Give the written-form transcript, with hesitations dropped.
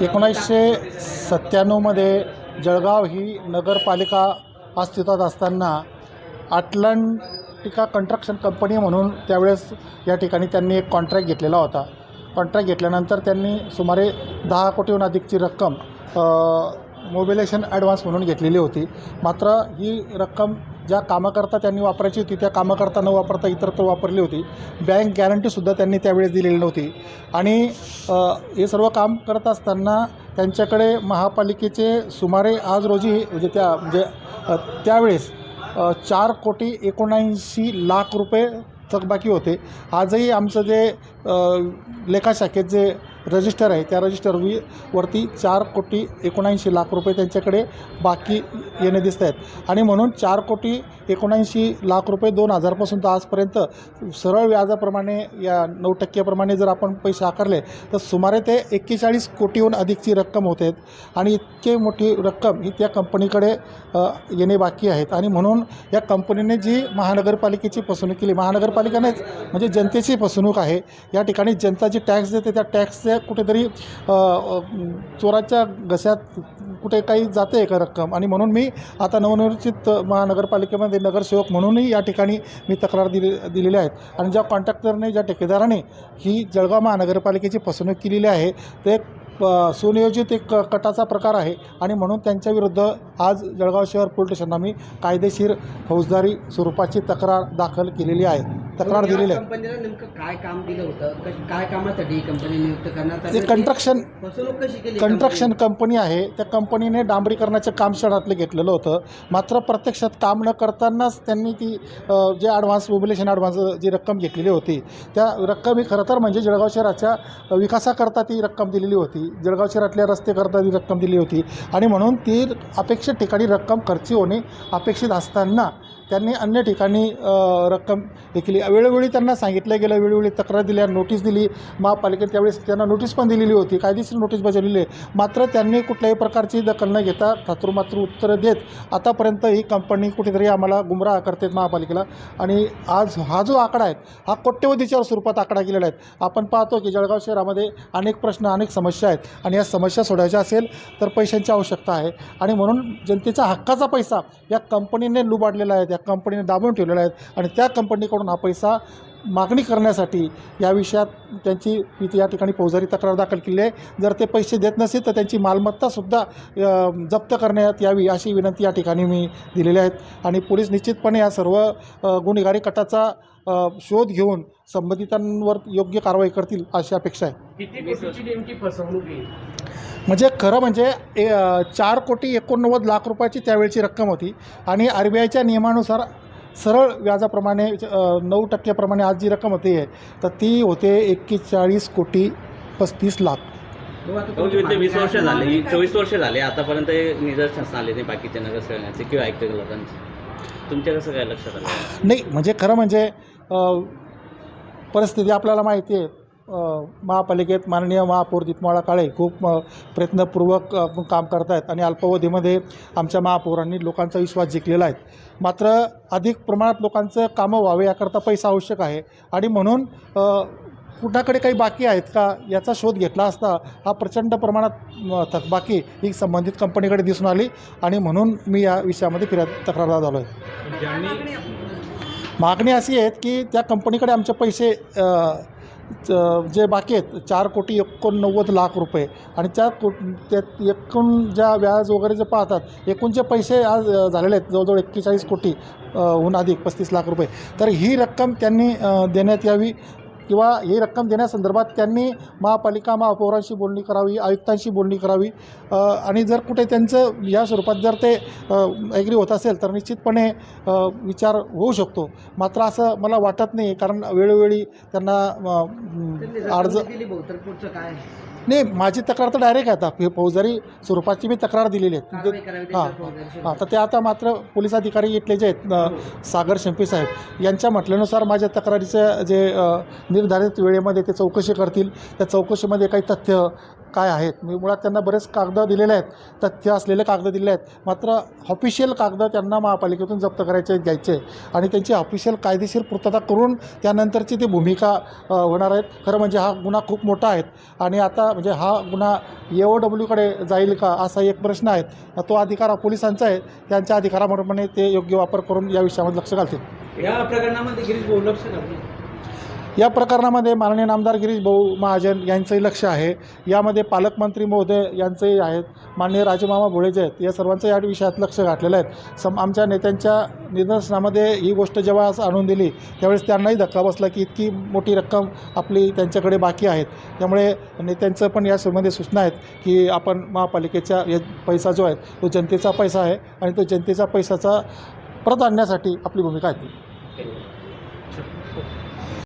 1997मध्ये जळगाव ही नगरपालिका अस्तित्वात असताना अटलांटिका कंस्ट्रक्शन कंपनी म्हणून त्यावेळेस या ठिकाणी त्यांनी एक कॉन्ट्रॅक्ट घेतलेला होता. कॉन्ट्रॅक्ट घेतल्यानंतर त्यांनी सुमारे 10 कोटीहून अधिकची रक्कम मोबिलेशन ॲडव्हान्स म्हणून घेतलेली होती. मात्र ही रक्कम ज्या कामाकरता त्यांनी वापरायची होती त्या कामाकरता न वापरता इतरत्र वापरली होती. बँक गॅरंटीसुद्धा त्यांनी त्यावेळेस दिलेली नव्हती. आणि हे सर्व काम करत असताना त्यांच्याकडे महापालिकेचे सुमारे आज रोजी त्यावेळेस 4,79,00,000 रुपये थकबाकी होते. आजही आमचं जे लेखाशाखेत जे रजिस्टर आहे त्या वरती 4,79,00,000 रुपये त्यांच्याकडे बाकी येणे दिसत आहेत. आणि म्हणून 4,79,00,000 रुपये 2000पासून तर आजपर्यंत सरळ व्याजाप्रमाणे या 9% जर आपण पैसे आकारले तर सुमारे ते 41 कोटीहून अधिकची रक्कम होते. आणि इतकी मोठी रक्कम ही त्या कंपनीकडे येणे बाकी आहेत. आणि म्हणून या कंपनीने जी महानगरपालिकेची फसवणूक केली, महानगरपालिकेनेच म्हणजे जनतेची फसवणूक आहे. या ठिकाणी जनता जी टॅक्स देते त्या टॅक्सच्या कुठेतरी चोराच्या घशात कुठे काही जाते का रक्कम. आणि म्हणून मी आता नवनिर्मित महानगरपालिकेमध्ये नगरसेवक म्हणूनही या ठिकाणी मी तक्रार दिलेली आहेत. आणि ज्या कॉन्ट्रॅक्टरने ज्या ठेकेदाराने ही जळगाव महानगरपालिकेची फसवणूक केलेली आहे ते सुनियोजित एक कटाचा प्रकार आहे. आणि म्हणून त्यांच्याविरुद्ध आज जळगाव शहर पोलीस स्टेशनला मी कायदेशीर फौजदारी स्वरूपाची तक्रार दाखल केलेली आहे, तक्रार दिलेली आहे. कंपनीला नेमकं काय काम दिलं होतं, काय कामासाठी कंपनी नियुक्त करण्यात ते फसवणूक कशी केली? कंस्ट्रक्शन कंपनी आहे. त्या कंपनीने डांबरीकरणाचे काम शहरातले घेतलेलं होतं. मात्र प्रत्यक्षात काम न करतानाच त्यांनी ती जे मोबिलेशन ॲडव्हान्स जी रक्कम घेतलेली होती त्या रक्कम ही खरं तर म्हणजे जळगाव शहराच्या विकासाकरता ती रक्कम दिलेली होती. जळगाव शहरातल्या रस्तेकरता ती रक्कम दिली होती. आणि म्हणून ती अपेक्षित ठिकाणी रक्कम खर्ची होणे अपेक्षित असताना त्यांनी अन्य ठिकाणी रक्कम हे केली. वेळोवेळी त्यांना सांगितलं गेलं, वेळोवेळी तक्रार दिल्या, नोटीस दिली महापालिकेने. त्यावेळेस त्यांना नोटीस पण दिलेली होती, कायदेशीर नोटीस बजावलेली आहे. मात्र त्यांनी कुठल्याही प्रकारची दखल न घेता थातुरमात्र उत्तरं देत आतापर्यंत ही कंपनी कुठेतरी आम्हाला गुमराह करते महापालिकेला. आणि आज हा जो आकडा आहे हा कोट्यवधीच्या स्वरूपात आकडा केलेला आहे. आपण पाहतो की जळगाव शहरामध्ये अनेक प्रश्न, अनेक समस्या आहेत. आणि या समस्या सोडायच्या असेल तर पैशांची आवश्यकता आहे. आणि म्हणून जनतेचा हक्काचा पैसा या कंपनीने लुबाडलेला आहे, त्या कंपनीने दाबून ठेवलेला आहे. आणि त्या कंपनीकडून हा पैसा मागणी करण्यासाठी या विषयात त्यांची मी या ठिकाणी फौजदारी तक्रार दाखल केली आहे. जर ते पैसे देत नसेल तर त्यांची मालमत्तासुद्धा जप्त करण्यात यावी अशी विनंती या ठिकाणी मी दिलेली आहेत. आणि पोलीस निश्चितपणे या सर्व गुन्हेगारी कटाचा शोध घेऊन संबंधितांवर योग्य कारवाई करतील अशी अपेक्षा आहे. किती कोटीची नेमकी फसवणूक आहे? म्हणजे खरं म्हणजे 4,89,00,000 रुपयाची त्यावेळची रक्कम होती. आणि RBIच्या नियमानुसार सरळ व्याजाप्रमाणे 9% आज जी रक्कम होती आहे तर ती होते 41,35,00,000. 20 वर्ष झाले, 24 वर्ष झाले आतापर्यंत निदर्शनास आले नाही बाकीच्या नगरसेवकांचे किंवा ऐकते लोकांचे. तुमच्या कसं काय लक्षात आलं? नाही म्हणजे खरं म्हणजे परिस्थिती आपल्याला माहिती आहे. महापालिकेत माननीय महापौर दीपमाळा काळे खूप प्रयत्नपूर्वक काम करत आहेत. आणि अल्पावधीमध्ये आमच्या महापौरांनी लोकांचा विश्वास जिंकलेला आहे. मात्र अधिक प्रमाणात लोकांचं कामं व्हावे याकरता पैसा आवश्यक आहे. आणि म्हणून कुणाकडे काही बाकी आहेत का याचा शोध घेतला असता हा प्रचंड प्रमाणात थकबाकी ही संबंधित कंपनीकडे दिसून आली. आणि म्हणून मी या विषयामध्ये तक्रारदार झालो आहे. मागणी अशी आहेत की त्या कंपनीकडे आमचे पैसे जे बाकी आहेत 4,89,00,000 रुपये. आणि त्या एकूण ज्या व्याज वगैरे जे पाहतात एकूण जे पैसे आज झालेले आहेत जवळजवळ 41 कोटीहून अधिक 35,00,000 रुपये. तर ही रक्कम त्यांनी देण्यात यावी किंवा ही रक्कम देण्यासंदर्भात त्यांनी महापालिका महापौरांशी बोलणी करावी, आयुक्तांशी बोलणी करावी. आणि जर कुठे त्यांचं या स्वरूपात जर ते ॲग्री होत असेल तर निश्चितपणे विचार होऊ शकतो. मात्र असं मला वाटत नाही, कारण वेळोवेळी त्यांना नाही, माझी तक्रार तर डायरेक्ट आहे. आता फौजदारी स्वरूपाची मी तक्रार दिलेली आहे. तर ते आता मात्र पोलीस अधिकारी इथले जे आहेत सागर शेंपी साहेब यांच्या म्हटल्यानुसार माझ्या तक्रारीचं जे निर्धारित वेळेमध्ये ते चौकशी करतील. त्या चौकशीमध्ये काही तथ्य काय आहेत, मी मुळात त्यांना बरेच कागद दिलेले आहेत, तथ्य असलेले कागद दिलेले आहेत. मात्र ऑफिशियल कागद त्यांना महापालिकेतून जप्त करायचे घ्यायचे आणि त्यांची ऑफिशियल कायदेशीर पूर्तता करून त्यानंतरची ती भूमिका होणार आहेत. खरं म्हणजे हा गुन्हा खूप मोठा आहे आणि आता म्हणजे हा गुन्हा AOWकडे जाईल का असा एक प्रश्न आहे. तो अधिकार हा पोलिसांचा आहे. त्यांच्या अधिकाराप्रमाणे ते योग्य वापर करून या विषयामध्ये लक्ष घालतील. या प्रकरणामध्ये गिरीश भाऊ लक्ष घालतील. या प्रकरणामध्ये माननीय नामदार गिरीश भाऊ महाजन यांचंही लक्ष आहे. यामध्ये पालकमंत्री महोदय यांचंही आहेत, माननीय राजूमामा भोळे जे आहेत, या सर्वांचं या विषयात लक्ष घातलेलं आहे. आमच्या नेत्यांच्या निदर्शनामध्ये ही गोष्ट जेव्हा आणून दिली त्यावेळेस त्यांनाही धक्का बसला की इतकी मोठी रक्कम आपली त्यांच्याकडे बाकी आहेत. त्यामुळे नेत्यांचं पण या संबंधी सूचना आहेत की आपण महापालिकेचा पैसा जो आहे तो जनतेचा पैसा आहे आणि तो जनतेचा पैशाचा परत आणण्यासाठी आपली भूमिका आहे.